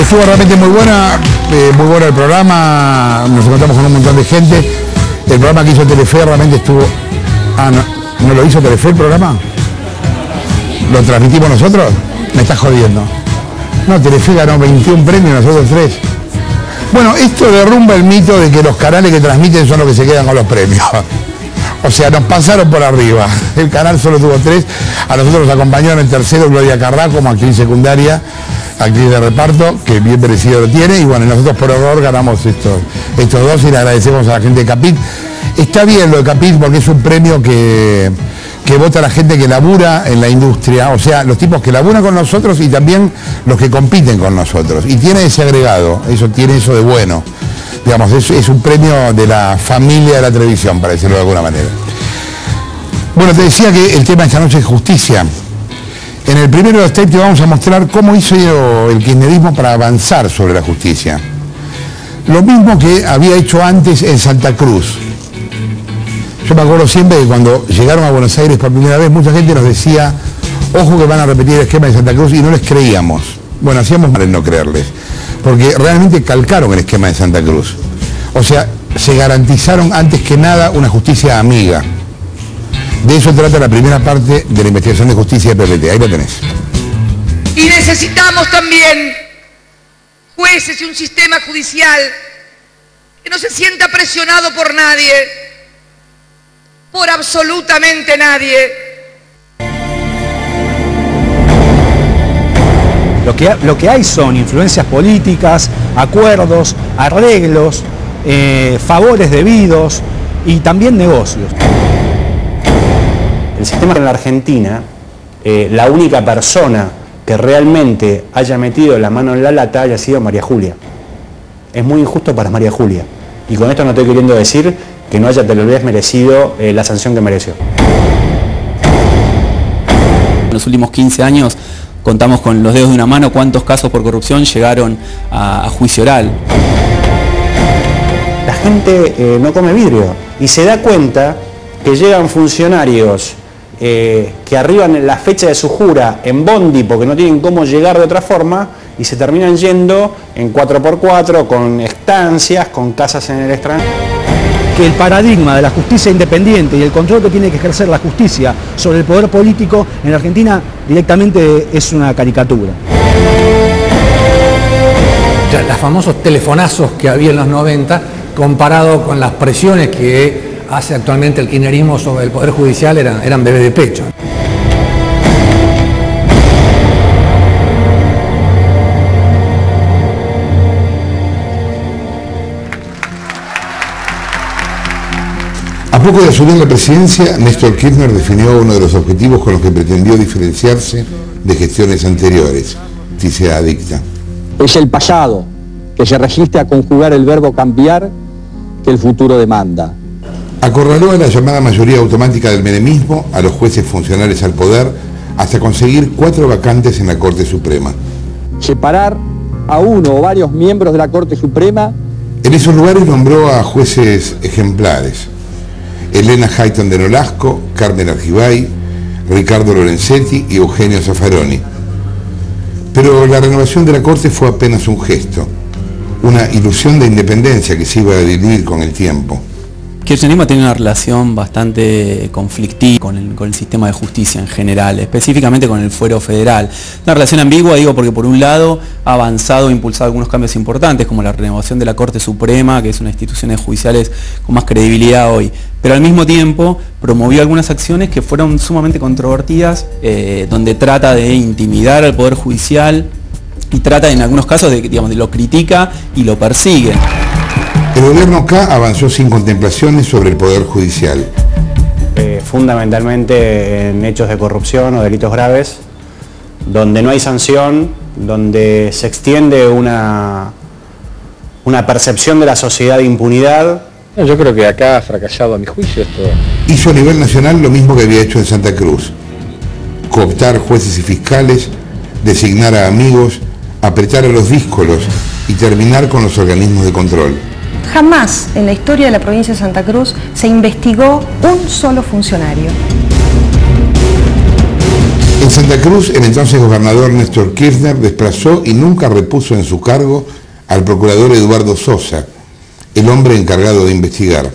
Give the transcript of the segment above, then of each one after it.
Estuvo realmente muy bueno el programa, nos encontramos con un montón de gente. El programa que hizo Telefe realmente estuvo... Ah, ¿no lo hizo Telefe el programa? ¿Lo transmitimos nosotros? Me estás jodiendo. No, Telefe ganó 21 premios, nosotros 3. Bueno, esto derrumba el mito de que los canales que transmiten son los que se quedan con los premios. O sea, nos pasaron por arriba. El canal solo tuvo 3. A nosotros nos acompañó en el tercero Gloria Carrá como actriz secundaria, actriz de reparto, que bien merecido lo tiene. Y bueno, nosotros por error ganamos estos 2 y le agradecemos a la gente de Capit. Está bien lo de Capit porque es un premio que vota la gente que labura en la industria, o sea, los tipos que laburan con nosotros y también los que compiten con nosotros. Y tiene ese agregado, tiene eso de bueno. Digamos, es un premio de la familia de la televisión, para decirlo de alguna manera. Bueno, te decía que el tema de esta noche es justicia. En el primero de los tapes te vamos a mostrar cómo hizo el kirchnerismo para avanzar sobre la justicia. Lo mismo que había hecho antes en Santa Cruz. Yo me acuerdo siempre que cuando llegaron a Buenos Aires por primera vez, mucha gente nos decía, ojo que van a repetir el esquema de Santa Cruz, y no les creíamos. Bueno, hacíamos mal en no creerles, porque realmente calcaron el esquema de Santa Cruz. O sea, se garantizaron antes que nada una justicia amiga. De eso trata la primera parte de la investigación de justicia de PPT. Ahí lo tenés. Y necesitamos también jueces y un sistema judicial que no se sienta presionado por nadie, por absolutamente nadie. Lo que hay son influencias políticas, acuerdos, arreglos, favores debidos y también negocios. El sistema en la Argentina, la única persona que realmente haya metido la mano en la lata haya sido María Julia. Es muy injusto para María Julia. Y con esto no estoy queriendo decir que no haya tal vez merecido la sanción que mereció. En los últimos 15 años contamos con los dedos de una mano cuántos casos por corrupción llegaron a juicio oral. La gente no come vidrio y se da cuenta que llegan funcionarios que arriban la fecha de su jura en bondi porque no tienen cómo llegar de otra forma y se terminan yendo en 4x4 con estancias, con casas en el extranjero. Que el paradigma de la justicia independiente y el control que tiene que ejercer la justicia sobre el poder político en Argentina directamente es una caricatura. Los famosos telefonazos que había en los 90 comparado con las presiones que hace actualmente el kirchnerismo sobre el Poder Judicial eran bebé de pecho. A poco de asumir la presidencia, Néstor Kirchner definió uno de los objetivos con los que pretendió diferenciarse de gestiones anteriores, justicia adicta. Es el pasado que se resiste a conjugar el verbo cambiar que el futuro demanda. Acorraló a la llamada mayoría automática del menemismo, a los jueces funcionales al poder, hasta conseguir 4 vacantes en la Corte Suprema. Separar a uno o varios miembros de la Corte Suprema. En esos lugares nombró a jueces ejemplares. Elena Hayton de Nolasco, Carmen Argibay, Ricardo Lorenzetti y Eugenio Zaffaroni. Pero la renovación de la Corte fue apenas un gesto, una ilusión de independencia que se iba a diluir con el tiempo. Kirchnerismo tiene una relación bastante conflictiva con el sistema de justicia en general, específicamente con el fuero federal. Una relación ambigua, digo, porque por un lado ha avanzado e impulsado algunos cambios importantes, como la renovación de la Corte Suprema, que es una institución judiciales con más credibilidad hoy, pero al mismo tiempo promovió algunas acciones que fueron sumamente controvertidas, donde trata de intimidar al Poder Judicial y trata en algunos casos de lo critica y lo persigue. El gobierno K avanzó sin contemplaciones sobre el Poder Judicial. Fundamentalmente en hechos de corrupción o delitos graves, donde no hay sanción, donde se extiende una percepción de la sociedad de impunidad. Yo creo que acá ha fracasado a mi juicio esto. Hizo a nivel nacional lo mismo que había hecho en Santa Cruz. Cooptar jueces y fiscales, designar a amigos, apretar a los díscolos y terminar con los organismos de control. Jamás en la historia de la provincia de Santa Cruz se investigó un solo funcionario. En Santa Cruz, el entonces gobernador Néstor Kirchner desplazó y nunca repuso en su cargo al procurador Eduardo Sosa, el hombre encargado de investigar.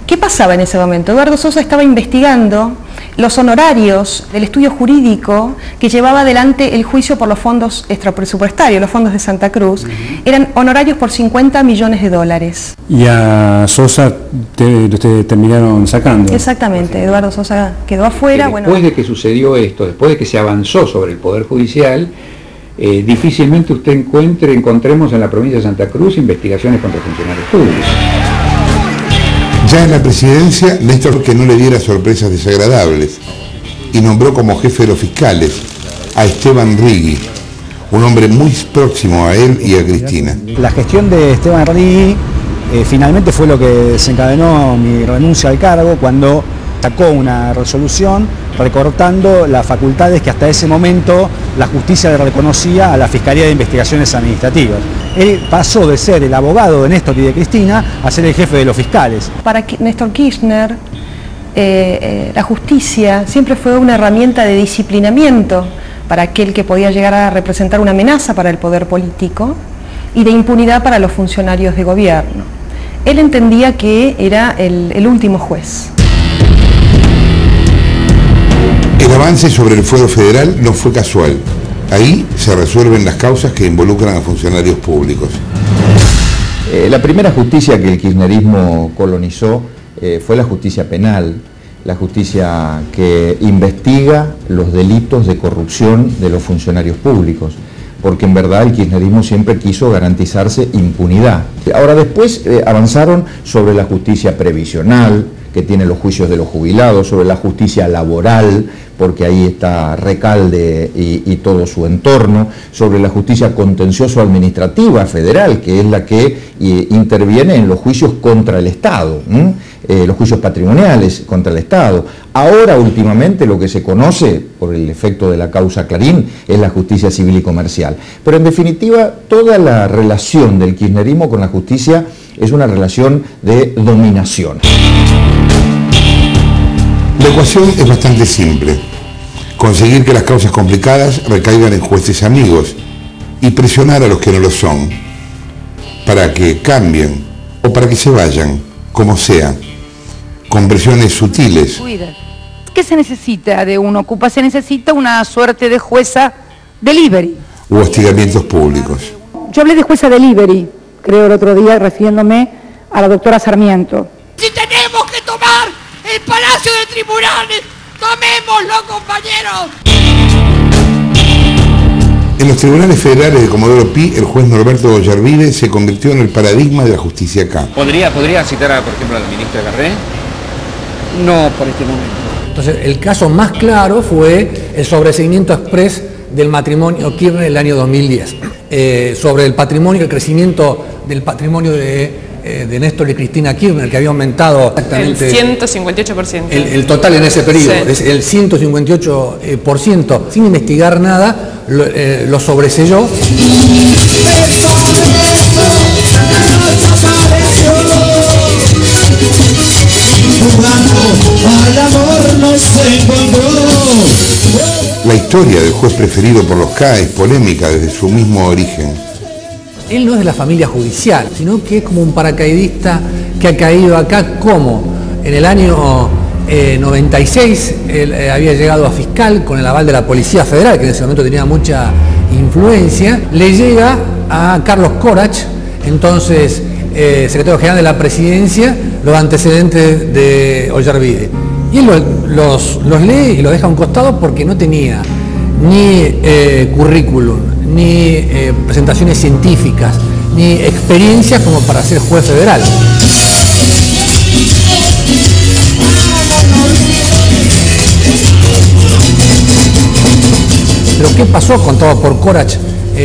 ¿Qué pasaba en ese momento? Eduardo Sosa estaba investigando los honorarios del estudio jurídico que llevaba adelante el juicio por los fondos extrapresupuestarios, los fondos de Santa Cruz. Eran honorarios por 50 millones de dólares. Y a Sosa ustedes terminaron sacando. Exactamente, Eduardo Sosa quedó afuera. Después de que sucedió esto, después de que se avanzó sobre el Poder Judicial, difícilmente usted encontremos en la provincia de Santa Cruz investigaciones contra funcionarios públicos. Ya en la presidencia, Néstor que no le diera sorpresas desagradables y nombró como jefe de los fiscales a Esteban Rigui, un hombre muy próximo a él y a Cristina. La gestión de Esteban Rigui finalmente fue lo que desencadenó mi renuncia al cargo cuando sacó una resolución recortando las facultades que hasta ese momento la justicia le reconocía a la Fiscalía de Investigaciones Administrativas. Él pasó de ser el abogado de Néstor y de Cristina a ser el jefe de los fiscales. Para Néstor Kirchner, la justicia siempre fue una herramienta de disciplinamiento para aquel que podía llegar a representar una amenaza para el poder político y de impunidad para los funcionarios de gobierno. Él entendía que era el último juez. El avance sobre el fuero federal no fue casual. Ahí se resuelven las causas que involucran a funcionarios públicos. La primera justicia que el kirchnerismo colonizó fue la justicia penal, la justicia que investiga los delitos de corrupción de los funcionarios públicos, porque en verdad el kirchnerismo siempre quiso garantizarse impunidad. Ahora después avanzaron sobre la justicia previsional, que tiene los juicios de los jubilados, sobre la justicia laboral, porque ahí está Recalde y todo su entorno, sobre la justicia contencioso-administrativa federal, que es la que interviene en los juicios contra el Estado, los juicios patrimoniales contra el Estado. Ahora, últimamente, lo que se conoce, por el efecto de la causa Clarín, es la justicia civil y comercial. Pero en definitiva, toda la relación del kirchnerismo con la justicia es una relación de dominación. La ecuación es bastante simple. Conseguir que las causas complicadas recaigan en jueces amigos y presionar a los que no lo son para que cambien o para que se vayan, como sea, con presiones sutiles. ¿Qué se necesita de un ocupa? Se necesita una suerte de jueza delivery. O hostigamientos públicos. Yo hablé de jueza delivery, creo el otro día, refiriéndome a la doctora Sarmiento. Si tenemos que tomar el Palacio de Tribunales, tomémoslo, compañeros. En los tribunales federales de Comodoro Pi, el juez Norberto Ollarvide se convirtió en el paradigma de la justicia acá. ¿Podría citar, por ejemplo, a la ministra Garré? No, por este momento. Entonces, el caso más claro fue el sobreseimiento express del matrimonio Kirchner el año 2010. Sobre el patrimonio, el crecimiento del patrimonio de Néstor y Cristina Kirchner, que había aumentado exactamente el 158%. El total en ese periodo, sí. Es el 158%, sin investigar nada, lo sobreselló. La historia del juez preferido por los K es polémica desde su mismo origen. Él no es de la familia judicial, sino que es como un paracaidista que ha caído acá. ¿Cómo? En el año 96 él había llegado a fiscal con el aval de la Policía Federal, que en ese momento tenía mucha influencia. Le llega a Carlos Corach, entonces secretario general de la Presidencia, los antecedentes de Ollarvide. Y él los lee y los deja a un costado porque no tenía ni currículum, ni presentaciones científicas, ni experiencias como para ser juez federal. Pero ¿qué pasó contado por Corach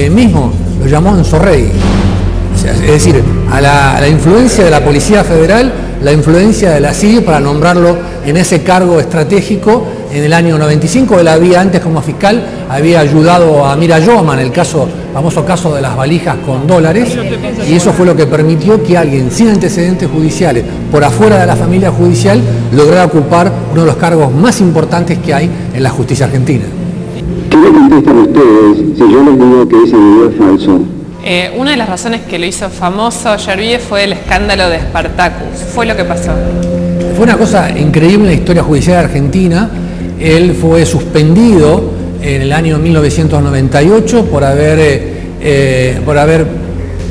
mismo? Lo llamó Ensorrey. Es decir, a la influencia de la Policía Federal, la influencia de la CIE para nombrarlo en ese cargo estratégico en el año 95. Él había antes como fiscal, había ayudado a Mira Yoman, el famoso caso de las valijas con dólares, y eso fue lo que permitió que alguien sin antecedentes judiciales, por afuera de la familia judicial, lograra ocupar uno de los cargos más importantes que hay en la justicia argentina. ¿Qué le contestan ustedes si yo les digo que ese video es falso? Una de las razones que lo hizo famoso Ollarvide fue el escándalo de Spartacus. Fue lo que pasó. Fue una cosa increíble en la historia judicial argentina. Él fue suspendido en el año 1998 por haber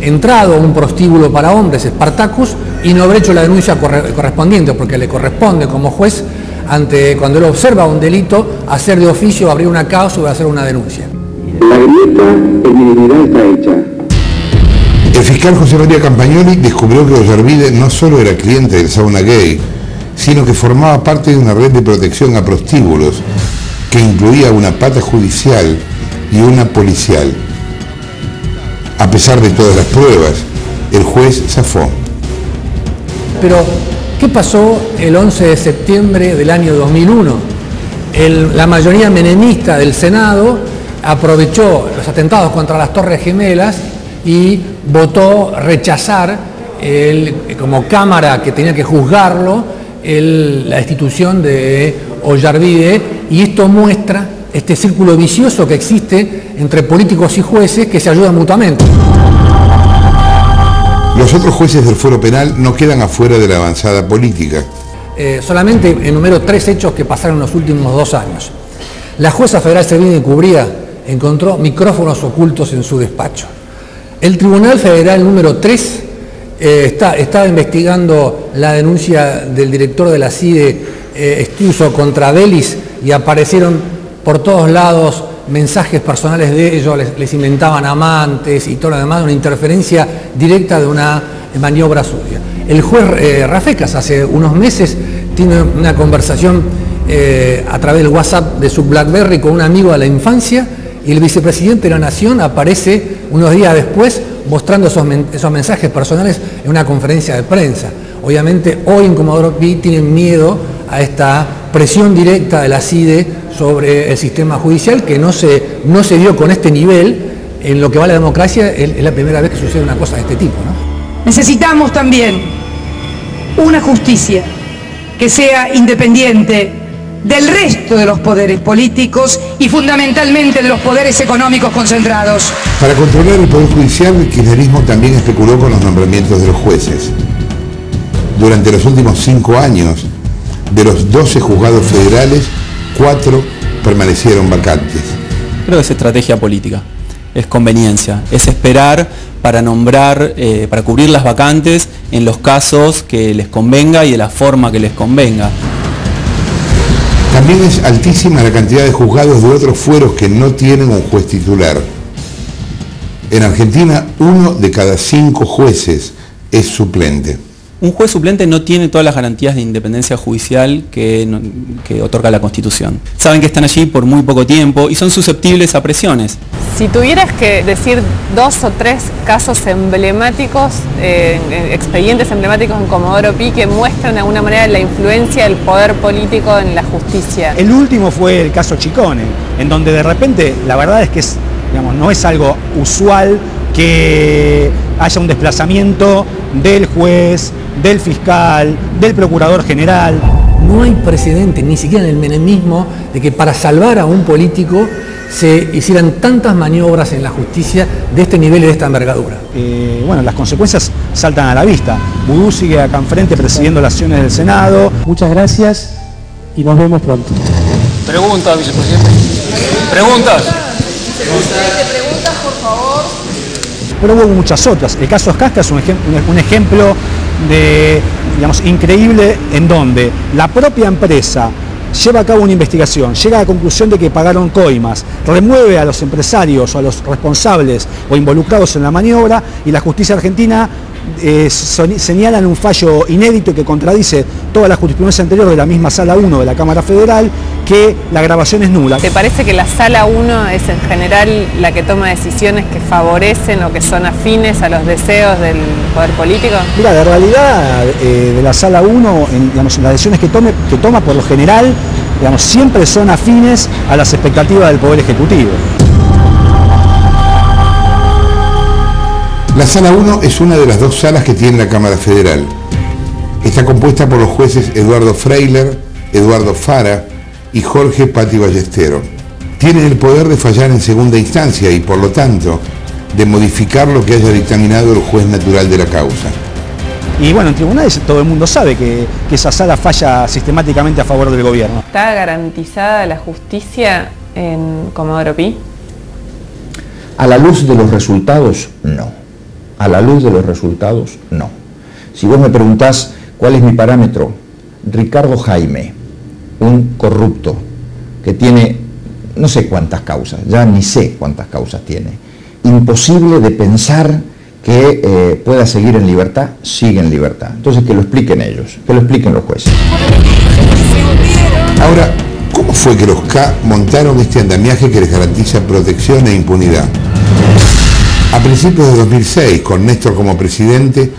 entrado a un prostíbulo para hombres, Spartacus, y no haber hecho la denuncia correspondiente, porque le corresponde como juez, cuando él observa un delito, hacer de oficio, abrir una causa o hacer una denuncia. La grieta en mi dignidad está hecha. El fiscal José María Campagnoli descubrió que Ollarvide no solo era cliente del sauna gay, sino que formaba parte de una red de protección a prostíbulos que incluía una pata judicial y una policial. A pesar de todas las pruebas, el juez zafó. Pero, ¿qué pasó el 11 de septiembre del año 2001? La mayoría menemista del Senado aprovechó los atentados contra las Torres Gemelas y votó rechazar, como Cámara que tenía que juzgarlo, la destitución de Ollarvide, y esto muestra este círculo vicioso que existe entre políticos y jueces que se ayudan mutuamente. Los otros jueces del fuero penal no quedan afuera de la avanzada política. Solamente enumero 3 hechos que pasaron en los últimos 2 años. La jueza federal Servini de Cubría encontró micrófonos ocultos en su despacho. El Tribunal Federal número 3 estaba investigando la denuncia del director de la CIDE, Estiuso, contra Delis, y aparecieron por todos lados mensajes personales de ellos, les inventaban amantes y todo lo demás, una interferencia directa de una maniobra suya. El juez Rafecas hace unos meses tiene una conversación a través del WhatsApp de su BlackBerry con un amigo de la infancia, y el vicepresidente de la Nación aparece unos días después mostrando esos mensajes personales en una conferencia de prensa. Obviamente hoy en Comodoro Pi tienen miedo a esta presión directa de la CIDE sobre el sistema judicial, que no se dio con este nivel. En lo que va la democracia es la primera vez que sucede una cosa de este tipo, ¿no? Necesitamos también una justicia que sea independiente del resto de los poderes políticos y fundamentalmente de los poderes económicos concentrados. Para controlar el Poder Judicial, el kirchnerismo también especuló con los nombramientos de los jueces. Durante los últimos 5 años, de los 12 juzgados federales, 4 permanecieron vacantes. Creo que es estrategia política, es conveniencia, es esperar para nombrar, para cubrir las vacantes en los casos que les convenga y de la forma que les convenga. También es altísima la cantidad de juzgados de otros fueros que no tienen un juez titular. En Argentina, 1 de cada 5 jueces es suplente. Un juez suplente no tiene todas las garantías de independencia judicial que otorga la Constitución. Saben que están allí por muy poco tiempo y son susceptibles a presiones. Si tuvieras que decir 2 o 3 casos emblemáticos, expedientes emblemáticos en Comodoro Pi que muestran de alguna manera la influencia del poder político en la justicia. El último fue el caso Chicone, en donde de repente, la verdad es que no es algo usual que haya un desplazamiento del juez, del fiscal, del procurador general. No hay precedente, ni siquiera en el menemismo, de que para salvar a un político se hicieran tantas maniobras en la justicia de este nivel y de esta envergadura. Bueno, las consecuencias saltan a la vista. Vudú sigue acá enfrente presidiendo las sesiones del Senado. Muchas gracias y nos vemos pronto. Preguntas, vicepresidente. Preguntas. Preguntas, por favor. Pero hubo muchas otras. El caso Ascasta es un ejemplo de, increíble, en donde la propia empresa lleva a cabo una investigación, llega a la conclusión de que pagaron coimas, remueve a los empresarios o a los responsables o involucrados en la maniobra, y la justicia argentina señalan un fallo inédito que contradice toda la jurisprudencia anterior de la misma Sala 1 de la Cámara Federal, que la grabación es nula. ¿Te parece que la Sala 1 es en general la que toma decisiones que favorecen o que son afines a los deseos del poder político? Mira, la realidad de la Sala 1, las decisiones que toma por lo general, siempre son afines a las expectativas del Poder Ejecutivo. La Sala 1 es una de las 2 salas que tiene la Cámara Federal. Está compuesta por los jueces Eduardo Freiler, Eduardo Fara y Jorge Patti Ballestero. tienen el poder de fallar en segunda instancia y, por lo tanto, de modificar lo que haya dictaminado el juez natural de la causa. Y bueno, en tribunales todo el mundo sabe que esa sala falla sistemáticamente a favor del gobierno. ¿Está garantizada la justicia en Comodoro Pi? A la luz de los resultados, no. A la luz de los resultados, no. Si vos me preguntás cuál es mi parámetro, Ricardo Jaime, un corrupto que tiene no sé cuántas causas, ya ni sé cuántas causas tiene, imposible de pensar que pueda seguir en libertad, sigue en libertad. Entonces que lo expliquen ellos, que lo expliquen los jueces. Ahora, ¿cómo fue que los K montaron este andamiaje que les garantiza protección e impunidad? A principios de 2006, con Néstor como presidente,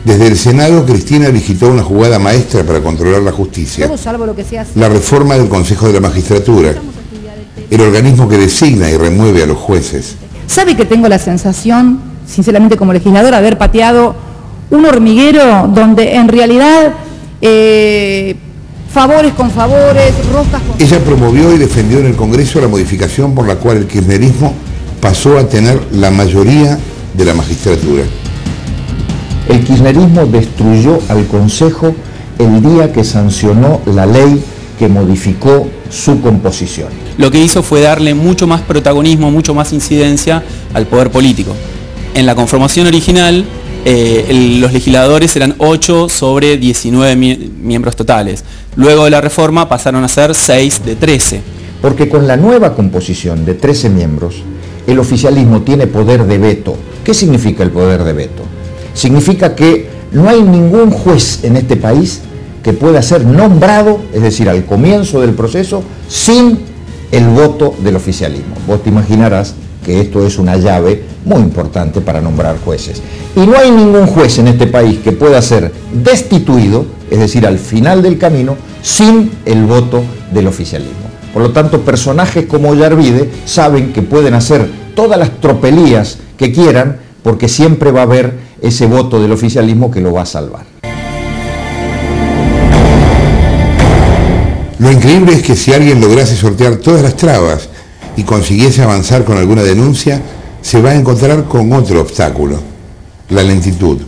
desde el Senado, Cristina visitó una jugada maestra para controlar la justicia. Todo salvo lo que se hace. La reforma del Consejo de la Magistratura, el organismo que designa y remueve a los jueces. ¿Sabe que tengo la sensación, sinceramente como legislador, haber pateado un hormiguero donde en realidad favores con favores, roscas con... Ella promovió y defendió en el Congreso la modificación por la cual el kirchnerismo pasó a tener la mayoría de la magistratura. El kirchnerismo destruyó al Consejo el día que sancionó la ley que modificó su composición. Lo que hizo fue darle mucho más protagonismo, mucho más incidencia al poder político. En la conformación original, los legisladores eran 8 sobre 19 miembros totales. Luego de la reforma pasaron a ser 6 de 13. Porque con la nueva composición de 13 miembros, el oficialismo tiene poder de veto. ¿Qué significa el poder de veto? Significa que no hay ningún juez en este país que pueda ser nombrado, es decir, al comienzo del proceso, sin el voto del oficialismo. Vos te imaginarás que esto es una llave muy importante para nombrar jueces. Y no hay ningún juez en este país que pueda ser destituido, es decir, al final del camino, sin el voto del oficialismo. Por lo tanto, personajes como Ollarvide saben que pueden hacer todas las tropelías que quieran, porque siempre va a haber ese voto del oficialismo que lo va a salvar. Lo increíble es que si alguien lograse sortear todas las trabas y consiguiese avanzar con alguna denuncia, se va a encontrar con otro obstáculo, la lentitud.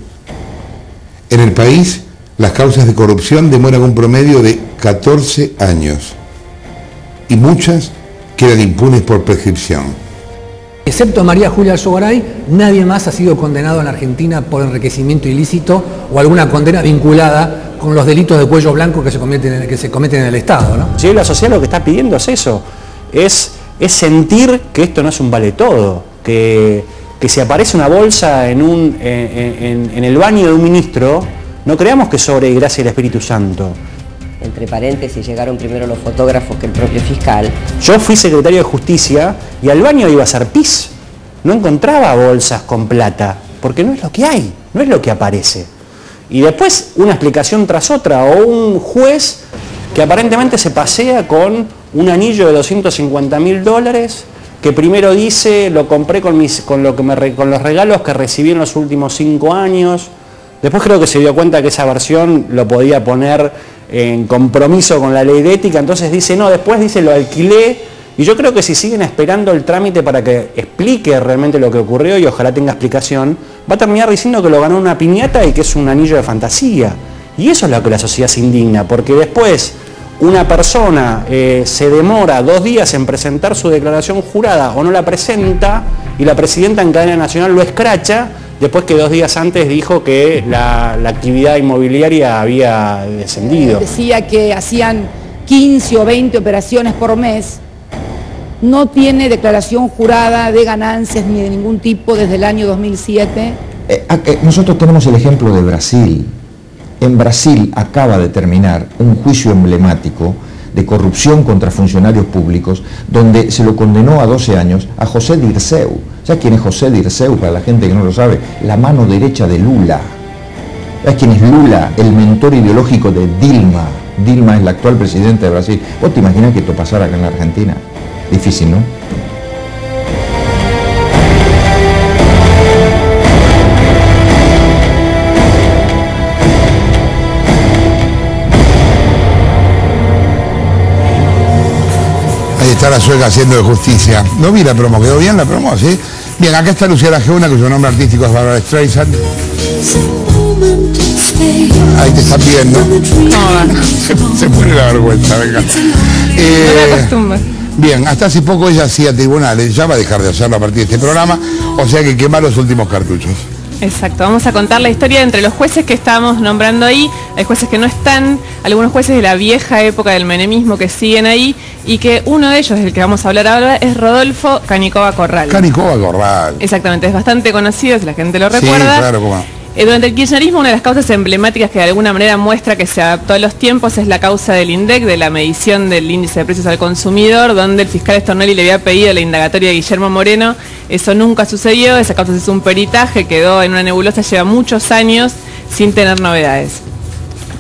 En el país, las causas de corrupción demoran un promedio de 14 años y muchas quedan impunes por prescripción. Excepto María Julia Alzogaray, nadie más ha sido condenado en la Argentina por enriquecimiento ilícito o alguna condena vinculada con los delitos de cuello blanco que se cometen en el Estado, ¿no? Si la sociedad lo que está pidiendo es eso, es sentir que esto no es un vale todo, que si aparece una bolsa en el baño de un ministro, no creamos que sobre gracia el Espíritu Santo. Entre paréntesis, llegaron primero los fotógrafos que el propio fiscal. Yo fui secretario de Justicia y al baño iba a hacer pis. No encontraba bolsas con plata, porque no es lo que hay, no es lo que aparece. Y después una explicación tras otra, o un juez que aparentemente se pasea con un anillo de $250.000, que primero dice, lo compré con los regalos que recibí en los últimos 5 años. Después creo que se dio cuenta que esa versión lo podía poner en compromiso con la ley de ética, entonces dice, no, después dice, lo alquilé. Y yo creo que si siguen esperando el trámite para que explique realmente lo que ocurrió, y ojalá tenga explicación, va a terminar diciendo que lo ganó una piñata y que es un anillo de fantasía. Y eso es lo que la sociedad se indigna, porque después una persona se demora 2 días en presentar su declaración jurada o no la presenta, y la presidenta en cadena nacional lo escracha, después que 2 días antes dijo que la actividad inmobiliaria había descendido. Decía que hacían 15 o 20 operaciones por mes. No tiene declaración jurada de ganancias ni de ningún tipo desde el año 2007. Nosotros tenemos el ejemplo de Brasil. En Brasil acaba de terminar un juicio emblemático de corrupción contra funcionarios públicos, donde se lo condenó a 12 años a José Dirceu. ¿Sabes quién es José Dirceu? Para la gente que no lo sabe, la mano derecha de Lula. ¿Sabes quién es Lula? El mentor ideológico de Dilma. Dilma es la actual presidenta de Brasil. ¿Vos te imaginas que esto pasara acá en la Argentina? Difícil, ¿no? Ahí está la sueca haciendo de justicia. No vi la promo, quedó bien la promo, ¿sí? Bien, acá está Luciana Geuna, que su nombre artístico es Barbara Streisand. Ahí te están viendo. Se pone la vergüenza, venga. No me acostumbro. Bien, hasta hace poco ella hacía tribunales, ya va a dejar de hacerlo a partir de este programa, o sea que quema los últimos cartuchos. Exacto, vamos a contar la historia entre los jueces que estábamos nombrando ahí. Hay jueces que no están, algunos jueces de la vieja época del menemismo que siguen ahí, y que uno de ellos, del que vamos a hablar ahora, es Rodolfo Canicova Corral. Canicova Corral. Exactamente, es bastante conocido, si la gente lo recuerda. Sí, claro, cómo no. Durante el kirchnerismo, una de las causas emblemáticas que de alguna manera muestra que se adaptó a los tiempos es la causa del INDEC, de la medición del índice de precios al consumidor, donde el fiscal Stornelli le había pedido la indagatoria de Guillermo Moreno. Eso nunca sucedió, esa causa se hizo un peritaje, quedó en una nebulosa, lleva muchos años sin tener novedades.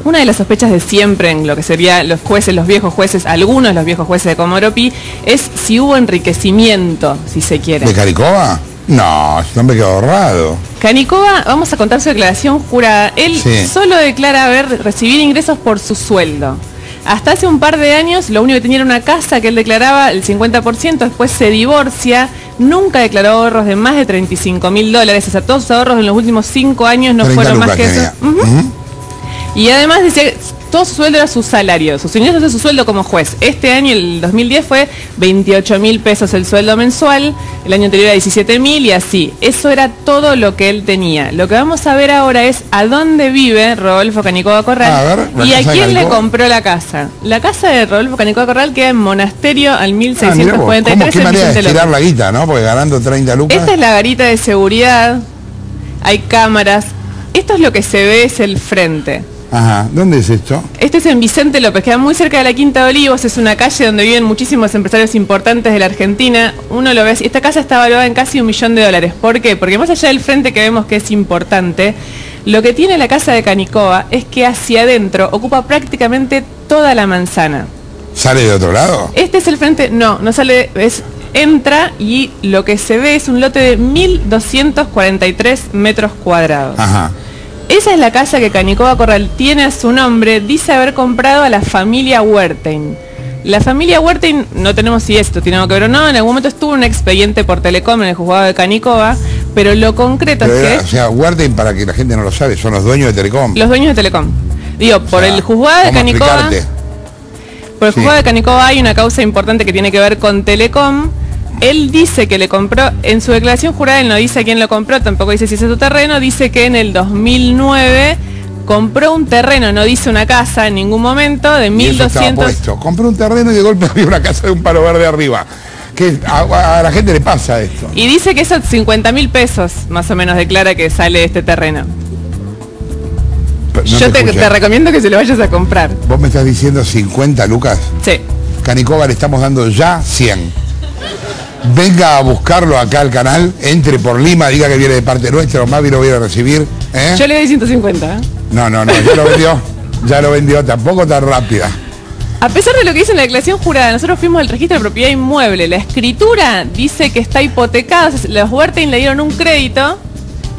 Una de las sospechas de siempre en lo que serían los jueces, los viejos jueces, algunos de los viejos jueces de Comodoro Pi, es si hubo enriquecimiento, si se quiere. ¿De Canicova? No, ese hombre quedó ahorrado. Canicova, vamos a contar su declaración jurada. Él solo declara recibir ingresos por su sueldo. Hasta hace un par de años lo único que tenía era una casa que él declaraba el 50%, después se divorcia, nunca declaró ahorros de más de $35.000, o sea, todos sus ahorros en los últimos 5 años no fueron más que eso. Y además decía que todo su sueldo era su salario, sus ingresos de su sueldo como juez. Este año, el 2010, fue 28.000 pesos el sueldo mensual, el año anterior era 17.000 y así. Eso era todo lo que él tenía. Lo que vamos a ver ahora es a dónde vive Rodolfo Canicova Corral y a quién le compró la casa. La casa de Rodolfo Canicova Corral queda en Monasterio al 1643. ¿Qué manera de estirar la guita, no? Porque ganando 30 lucas. Esta es la garita de seguridad, hay cámaras. Esto es lo que se ve, es el frente. Ajá, ¿dónde es esto? Este es en Vicente López, queda muy cerca de la Quinta de Olivos, es una calle donde viven muchísimos empresarios importantes de la Argentina. Uno lo ve, esta casa está valuada en casi $1 millón. ¿Por qué? Porque más allá del frente que vemos que es importante, lo que tiene la casa de Canicova es que hacia adentro ocupa prácticamente toda la manzana. ¿Sale de otro lado? Este es el frente, no sale, entra y lo que se ve es un lote de 1.243 metros cuadrados. Ajá. Esa es la casa que Canicova Corral tiene a su nombre, dice haber comprado a la familia Wertheim. La familia Wertheim, no tenemos si esto tiene algo que ver o no, en algún momento estuvo un expediente por Telecom en el juzgado de Canicova, pero lo concreto es que... O sea, Wertheim, para que la gente no lo sabe, son los dueños de Telecom. Los dueños de Telecom. Digo, por el juzgado de Canicova... Por el juzgado de Canicova hay una causa importante que tiene que ver con Telecom. Él dice que le compró, en su declaración jurada él no dice a quién lo compró, tampoco dice si es su terreno, dice que en el 2009 compró un terreno, no dice una casa en ningún momento, de 1.200... Compró un terreno y de golpe había una casa de un palo verde arriba. Que a la gente le pasa esto. Y dice que esos 50.000 pesos más o menos declara que sale este terreno. Yo te recomiendo que se lo vayas a comprar. ¿Vos me estás diciendo 50 lucas? Sí. Canicova le estamos dando ya 100. Venga a buscarlo acá al canal, entre por Lima, diga que viene de parte nuestra, Mavi lo viene a recibir. Yo le doy 150. No, ya lo vendió, tampoco tan rápida. A pesar de lo que dice en la declaración jurada, nosotros fuimos al registro de propiedad inmueble. La escritura dice que está hipotecada, los Wertheim le dieron un crédito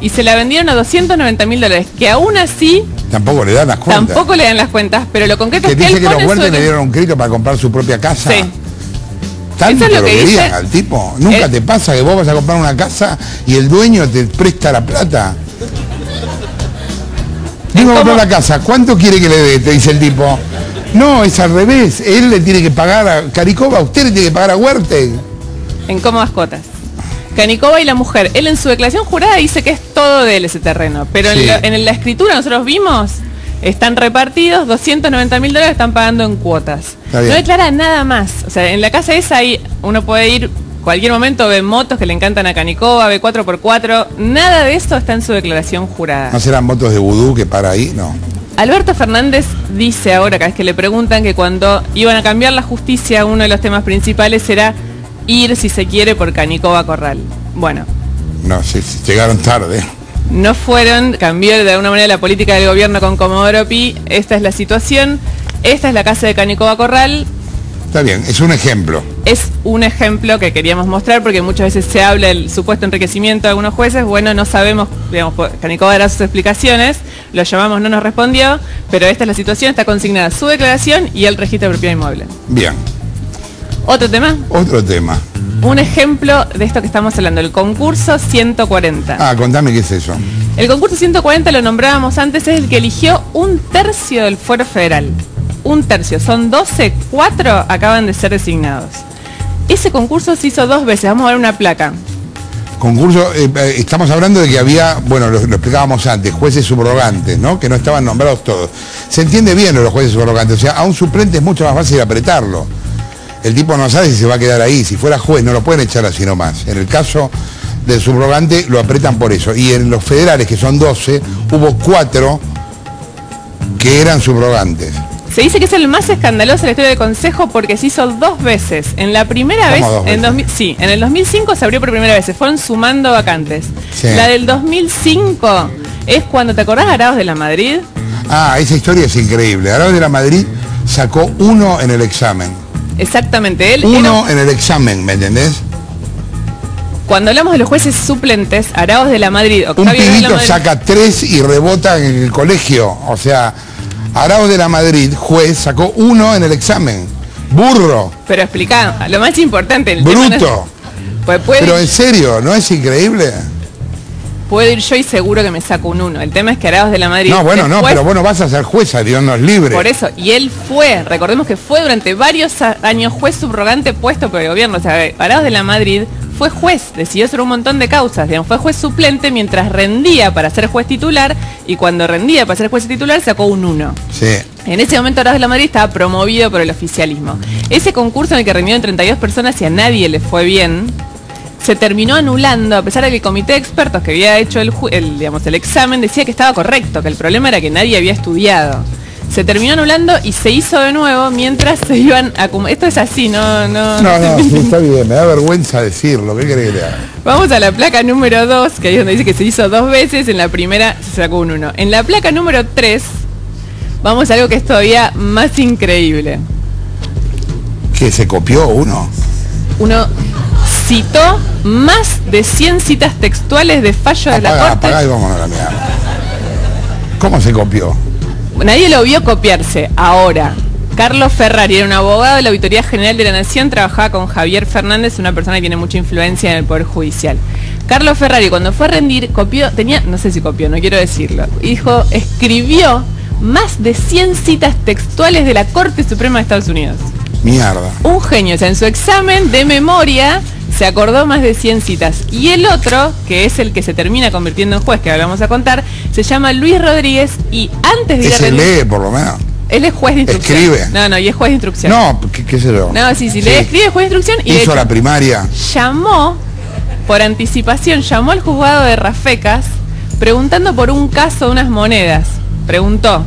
y se la vendieron a $290.000, que aún así... Tampoco le dan las cuentas. Tampoco le dan las cuentas, pero lo concreto es que dice que los Wertheim le dieron un crédito para comprar su propia casa. Sí. Tanto lo querían al tipo. Nunca te pasa que vos vas a comprar una casa y el dueño te presta la plata. Vengo a comprar la casa, ¿cuánto quiere que le dé? Te dice el tipo. No, es al revés. Él le tiene que pagar a Canicova, usted le tiene que pagar a Wertheim. En cómodas cuotas. Canicova y la mujer. Él en su declaración jurada dice que es todo de él ese terreno. Pero sí, en la escritura nosotros vimos, están repartidos, $290.000 están pagando en cuotas. No declara nada más. O sea, en la casa esa ahí uno puede ir cualquier momento, ve motos que le encantan a Canicova, ve 4x4. Nada de eso está en su declaración jurada. ¿No serán motos de vudú que para ahí? No. Alberto Fernández dice ahora, cada vez que le preguntan, que cuando iban a cambiar la justicia, uno de los temas principales era ir, si se quiere, por Canicova Corral. Bueno. No, sí, llegaron tarde. No fueron, cambió de alguna manera la política del gobierno con Comodoro Pi. Esta es la situación, esta es la casa de Canicova Corral. Está bien, es un ejemplo. Es un ejemplo que queríamos mostrar porque muchas veces se habla del supuesto enriquecimiento de algunos jueces. Bueno, no sabemos, digamos, Canicova dará sus explicaciones, lo llamamos, no nos respondió, pero esta es la situación, está consignada su declaración y el registro de propiedad inmueble. Bien. ¿Otro tema? Otro tema. Un ejemplo de esto que estamos hablando, el concurso 140. Ah, contame qué es eso. El concurso 140, lo nombrábamos antes, es el que eligió 1/3 del fuero federal. 1/3, son 12, 4 acaban de ser designados. Ese concurso se hizo 2 veces, vamos a ver una placa. Concurso, estamos hablando de que había, bueno, lo explicábamos antes, jueces subrogantes, ¿no? Que no estaban nombrados todos. Se entiende bien los jueces subrogantes, o sea, a un suplente es mucho más fácil apretarlo. El tipo no sabe si se va a quedar ahí, si fuera juez no lo pueden echar así nomás. En el caso del subrogante lo apretan por eso. Y en los federales, que son 12, hubo 4 que eran subrogantes. Se dice que es el más escandaloso de la historia del Consejo porque se hizo 2 veces. En la primera vez, en el 2005 se abrió por primera vez, se fueron sumando vacantes. Sí. La del 2005 es cuando, ¿te acordás, Arauz de la Madrid? Ah, esa historia es increíble. Arauz de la Madrid sacó 1 en el examen. Exactamente, él 1 en el examen, ¿me entendés? Cuando hablamos de los jueces suplentes, Arauz de la Madrid, un pibito saca 3 y rebota en el colegio, o sea, Arauz de la Madrid, juez, sacó 1 en el examen. Burro. Pero explica, lo más importante, el bruto. Tema no es, pues pero en serio, ¿no es increíble? Puedo ir yo y seguro que me saco un 1. El tema es que Arauz de la Madrid... No, bueno, después, no, pero vos no vas a ser jueza, Dios nos libre. Por eso, y él fue, recordemos que fue durante varios años juez subrogante puesto por el gobierno. O sea, Arauz de la Madrid fue juez, decidió sobre un montón de causas, digamos, fue juez suplente mientras rendía para ser juez titular, y cuando rendía para ser juez titular sacó un 1. Sí. En ese momento Arauz de la Madrid estaba promovido por el oficialismo. Ese concurso en el que rindieron 32 personas y a nadie le fue bien, se terminó anulando, a pesar de que el comité de expertos que había hecho el examen decía que estaba correcto, que el problema era que nadie había estudiado. Se terminó anulando y se hizo de nuevo mientras se iban a... Esto es así, no, sí, está bien, me da vergüenza decirlo, ¿qué querés que le haga? Vamos a la placa número 2, que ahí es donde dice que se hizo 2 veces, en la primera se sacó un 1. En la placa número 3, vamos a algo que es todavía más increíble. ¿Que se copió uno? Uno citó más de 100 citas textuales de fallo de la Corte. Apagá y vámonos a la mierda. ¿Cómo se copió? Nadie lo vio copiarse. Ahora, Carlos Ferrari era un abogado de la Auditoría General de la Nación, trabajaba con Javier Fernández, una persona que tiene mucha influencia en el Poder Judicial. Carlos Ferrari, cuando fue a rendir, copió, no sé si copió, no quiero decirlo, escribió más de 100 citas textuales de la Corte Suprema de Estados Unidos. Mierda. Un genio, o sea, en su examen de memoria se acordó más de 100 citas. Y el otro, que es el que se termina convirtiendo en juez, que ahora vamos a contar, se llama Luis Rodríguez, y antes de ir a rendir... lee, por lo menos. Él es juez de instrucción. Escribe. No, y es juez de instrucción. No, ¿qué sé yo? No, sí, lee, escribe, es juez de instrucción. Y hizo la primaria. Llamó, por anticipación, llamó al juzgado de Rafecas, preguntando por un caso de unas monedas. Preguntó,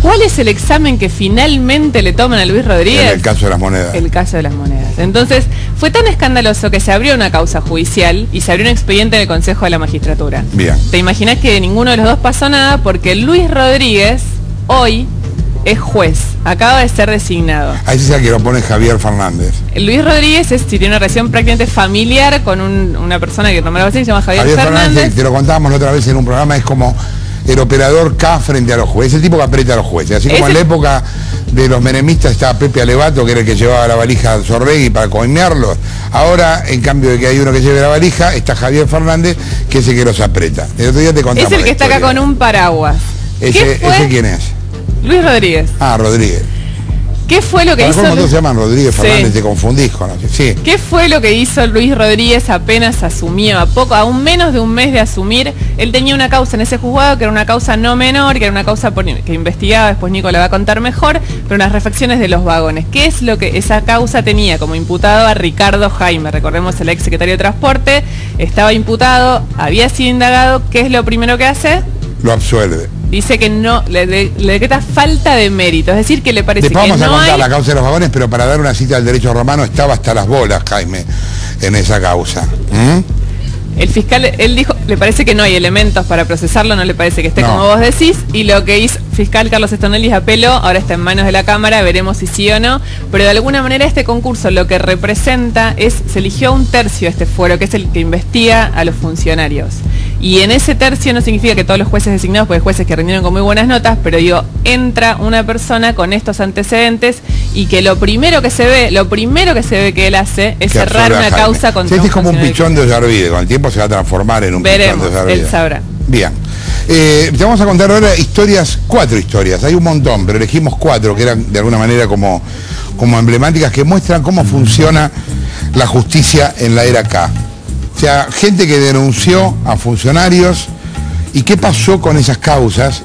¿cuál es el examen que finalmente le toman a Luis Rodríguez? En el caso de las monedas. El caso de las monedas. Entonces, fue tan escandaloso que se abrió una causa judicial y se abrió un expediente en el Consejo de la Magistratura. Bien. Te imaginás que de ninguno de los dos pasó nada porque Luis Rodríguez hoy es juez, acaba de ser designado. Ahí sí que lo pone Javier Fernández. Luis Rodríguez tiene una relación prácticamente familiar con una persona que nombraba así, que se llama Javier Fernández. Te lo contábamos la otra vez en un programa, es como el operador K frente a los jueces, el tipo que aprieta a los jueces. Así como en la época de los menemistas estaba Pepe Alevato, que era el que llevaba la valija a Zorregui para coimearlos. Ahora, en cambio de que hay uno que lleve la valija, está Javier Fernández, que es el que los aprieta. El otro día te contamos. Es el que está acá con un paraguas. ¿Ese quién es? Luis Rodríguez. Ah, Rodríguez. ¿Qué fue lo que hizo? ¿Cómo se llaman Rodríguez Fernández? Te confundís con los... Sí. ¿Qué fue lo que hizo Luis Rodríguez apenas asumió? A un menos de un mes de asumir, él tenía una causa en ese juzgado que era una causa no menor, que era una causa que investigaba, después Nico la va a contar mejor, pero las refacciones de los vagones. ¿Qué es lo que esa causa tenía? Como imputado a Ricardo Jaime, recordemos el ex secretario de Transporte, estaba imputado, había sido indagado, ¿qué es lo primero que hace? Lo absuelve. Dice que no, le decreta falta de mérito, es decir, que le parece después que vamos no a contar hay... la causa de los vagones, pero para dar una cita al derecho romano estaba hasta las bolas, Jaime, en esa causa. El fiscal, él dijo, le parece que no hay elementos para procesarlo, no le parece que esté como vos decís, y lo que hizo fiscal Carlos Estonelli apeló, ahora está en manos de la Cámara, veremos si sí o no, pero de alguna manera este concurso lo que representa es, se eligió 1/3 este fuero, que es el que investiga a los funcionarios. Y en ese tercio no significa que todos los jueces designados, porque hay jueces que rindieron con muy buenas notas, pero digo, entra una persona con estos antecedentes y que lo primero que se ve que él hace es cerrar una causa contra este es como un pichón de Ollarvide, con el tiempo se va a transformar en un pichón de Ollarvide. Él sabrá. Bien. Te vamos a contar ahora cuatro historias, hay un montón, pero elegimos cuatro que eran de alguna manera como emblemáticas, que muestran cómo funciona la justicia en la era K. O sea, gente que denunció a funcionarios y qué pasó con esas causas